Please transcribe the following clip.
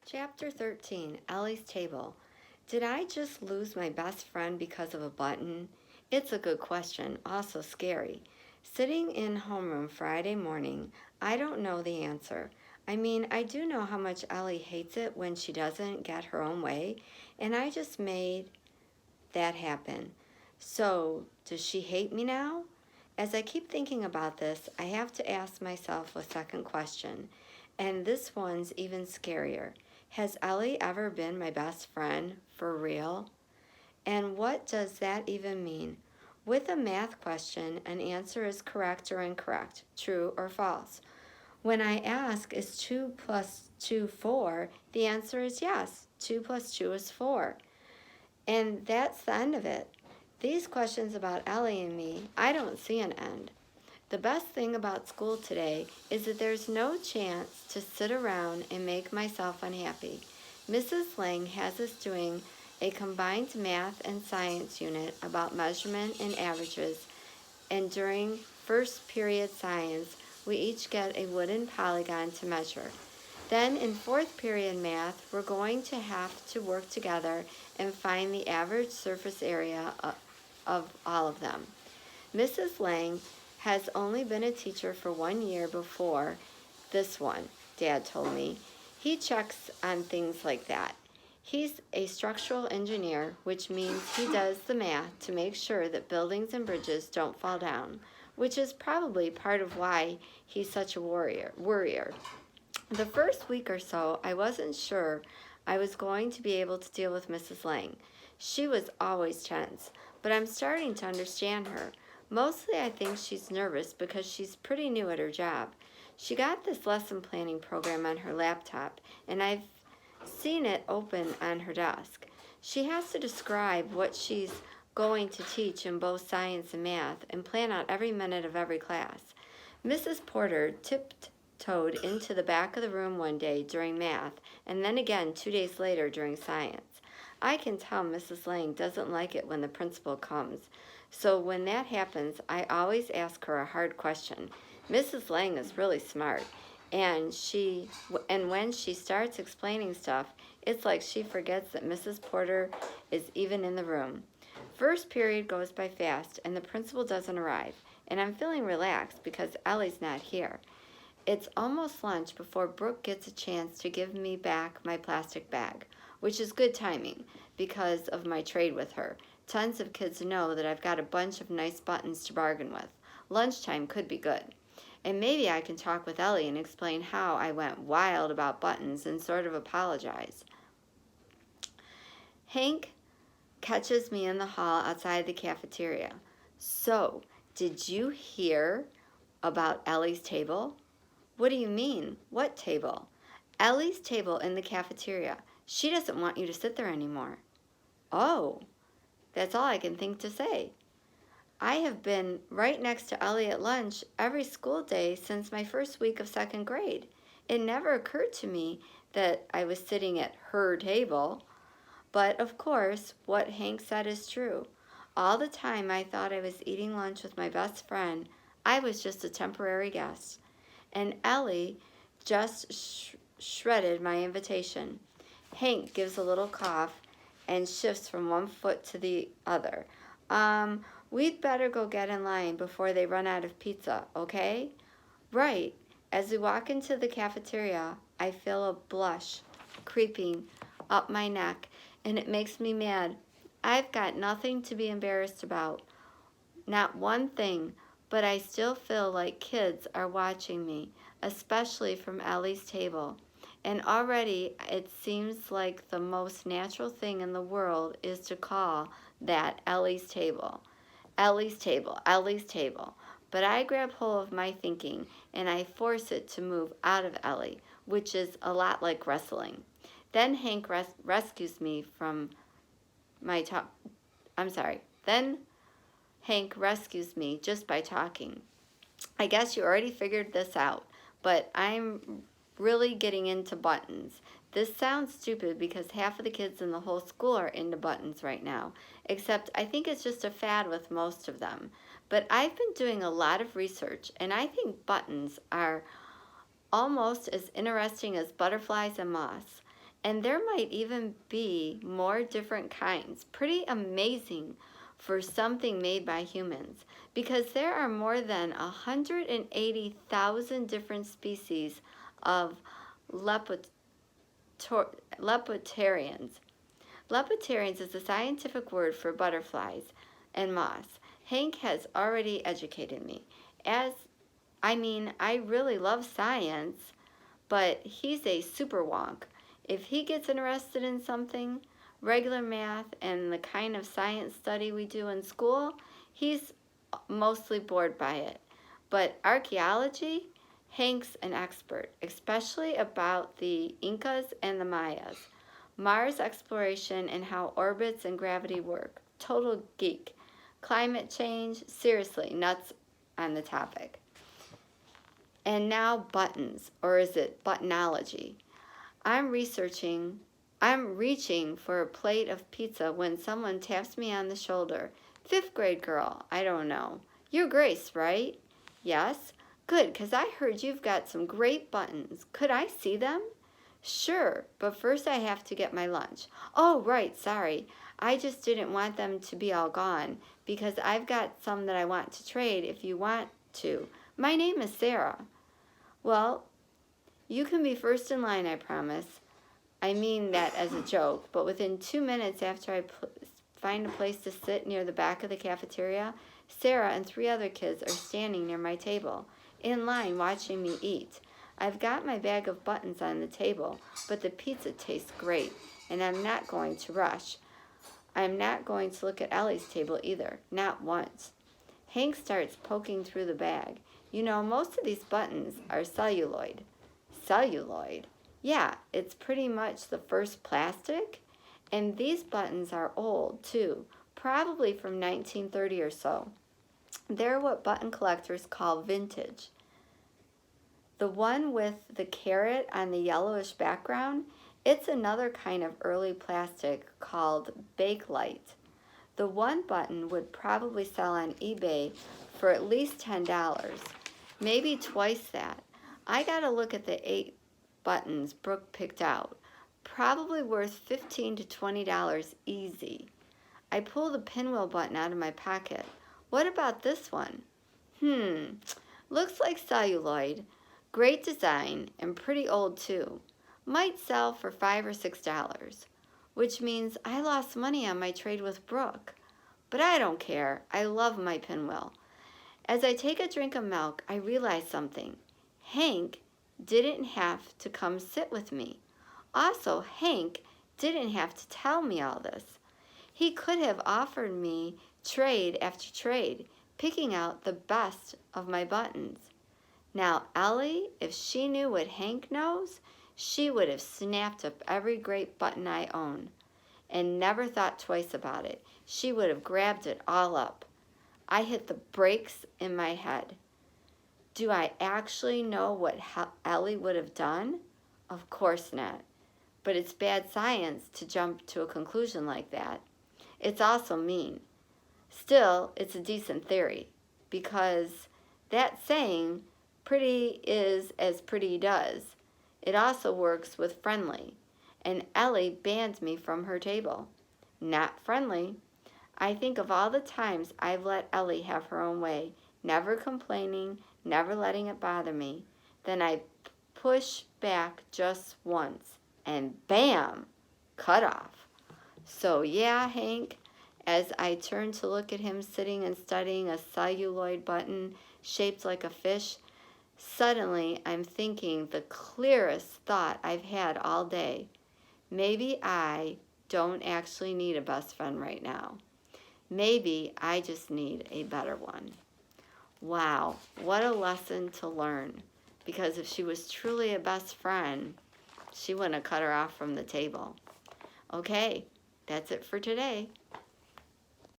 Chapter 13, Ellie's Table. Did I just lose my best friend because of a button? It's a good question, also scary. Sitting in homeroom Friday morning, I don't know the answer. I mean, I do know how much Ellie hates it when she doesn't get her own way, and I just made that happen. So, does she hate me now? As I keep thinking about this, I have to ask myself a second question, and this one's even scarier. Has Ellie ever been my best friend for real? And what does that even mean? With a math question, an answer is correct or incorrect, true or false. When I ask, is 2 plus 2 4? The answer is yes, 2 plus 2 is 4. And that's the end of it. These questions about Ellie and me, I don't see an end. The best thing about school today is that there's no chance to sit around and make myself unhappy. Mrs. Lang has us doing a combined math and science unit about measurement and averages, and during first period science, we each get a wooden polygon to measure. Then in fourth period math, we're going to have to work together and find the average surface area of all of them. Mrs. Lang has only been a teacher for 1 year before this one, Dad told me. He checks on things like that. He's a structural engineer, which means he does the math to make sure that buildings and bridges don't fall down, which is probably part of why he's such a worrier. The first week or so, I wasn't sure I was going to be able to deal with Mrs. Lang. She was always tense, but I'm starting to understand her. Mostly I think she's nervous because she's pretty new at her job. She got this lesson planning program on her laptop, and I've seen it open on her desk. She has to describe what she's going to teach in both science and math and plan out every minute of every class. Mrs. Porter tiptoed into the back of the room one day during math, and then again 2 days later during science. I can tell Mrs. Lang doesn't like it when the principal comes, so when that happens, I always ask her a hard question. Mrs. Lang is really smart, and when she starts explaining stuff, it's like she forgets that Mrs. Porter is even in the room. First period goes by fast, and the principal doesn't arrive, and I'm feeling relaxed because Ellie's not here. It's almost lunch before Brooke gets a chance to give me back my plastic bag, which is good timing because of my trade with her. Tons of kids know that I've got a bunch of nice buttons to bargain with. Lunchtime could be good. And maybe I can talk with Ellie and explain how I went wild about buttons and sort of apologize. Hank catches me in the hall outside the cafeteria. So, did you hear about Ellie's table? What do you mean? What table? Ellie's table in the cafeteria. She doesn't want you to sit there anymore. Oh, that's all I can think to say. I have been right next to Ellie at lunch every school day since my first week of second grade. It never occurred to me that I was sitting at her table. But of course, what Hank said is true. All the time I thought I was eating lunch with my best friend, I was just a temporary guest. And Ellie just shredded my invitation. Hank gives a little cough and shifts from one foot to the other. We'd better go get in line before they run out of pizza, okay? Right. As we walk into the cafeteria, I feel a blush creeping up my neck, and it makes me mad. I've got nothing to be embarrassed about. Not one thing, but I still feel like kids are watching me, especially from Ellie's table. And already it seems like the most natural thing in the world is to call that Ellie's table. Ellie's table, Ellie's table. But I grab hold of my thinking and I force it to move out of Ellie, which is a lot like wrestling. Then Hank rescues me from my talk. I'm sorry. Then Hank rescues me just by talking. I guess you already figured this out, but I'm really getting into buttons. This sounds stupid because half of the kids in the whole school are into buttons right now, except I think it's just a fad with most of them. But I've been doing a lot of research, and I think buttons are almost as interesting as butterflies and moths. And there might even be more different kinds. Pretty amazing for something made by humans, because there are more than 180,000 different species of lepidopterans. Lepidopterans is a scientific word for butterflies and moths. Hank has already educated me. I really love science, but he's a super wonk. If he gets interested in something, regular math and the kind of science study we do in school, he's mostly bored by it. But archaeology, Hank's an expert, especially about the Incas and the Mayas. Mars exploration and how orbits and gravity work. Total geek. Climate change, seriously, nuts on the topic. And now buttons, or is it buttonology? I'm reaching for a plate of pizza when someone taps me on the shoulder. 5th grade girl, I don't know. You're Grace, right? Yes? Good, 'cause I heard you've got some great buttons. Could I see them? Sure, but first I have to get my lunch. Oh, right, sorry. I just didn't want them to be all gone, because I've got some that I want to trade if you want to. My name is Sarah. Well, you can be first in line, I promise. I mean that as a joke, but within 2 minutes after I find a place to sit near the back of the cafeteria, Sarah and 3 other kids are standing near my table, in line watching me eat. I've got my bag of buttons on the table, but the pizza tastes great, and I'm not going to rush. I'm not going to look at Ellie's table either, not once. Hank starts poking through the bag. You know, most of these buttons are celluloid. Celluloid? Yeah, it's pretty much the first plastic. And these buttons are old, too, probably from 1930 or so. They're what button collectors call vintage. The one with the carrot on the yellowish background, it's another kind of early plastic called Bakelite. The one button would probably sell on eBay for at least $10, maybe twice that. I gotta look at the 8 buttons Brooke picked out. Probably worth $15 to $20 easy. I pull the pinwheel button out of my pocket. What about this one? Looks like celluloid. Great design and pretty old too. Might sell for $5 or $6, which means I lost money on my trade with Brooke. But I don't care. I love my pinwheel. As I take a drink of milk, I realize something. Hank didn't have to come sit with me. Also, Hank didn't have to tell me all this. He could have offered me trade after trade, picking out the best of my buttons. Now, Ellie, if she knew what Hank knows, she would have snapped up every great button I own and never thought twice about it. She would have grabbed it all up. I hit the brakes in my head. Do I actually know what Ellie would have done? Of course not. But it's bad science to jump to a conclusion like that. It's also mean. Still, it's a decent theory, because that saying, pretty is as pretty does, it also works with friendly. And Ellie banned me from her table. Not friendly. I think of all the times I've let Ellie have her own way, never complaining, never letting it bother me. Then I push back just once, and bam, cut off. So yeah, Hank, as I turn to look at him sitting and studying a celluloid button shaped like a fish, suddenly I'm thinking the clearest thought I've had all day. Maybe I don't actually need a best friend right now. Maybe I just need a better one. Wow, what a lesson to learn. Because if she was truly a best friend, she wouldn't have cut her off from the table. Okay, that's it for today.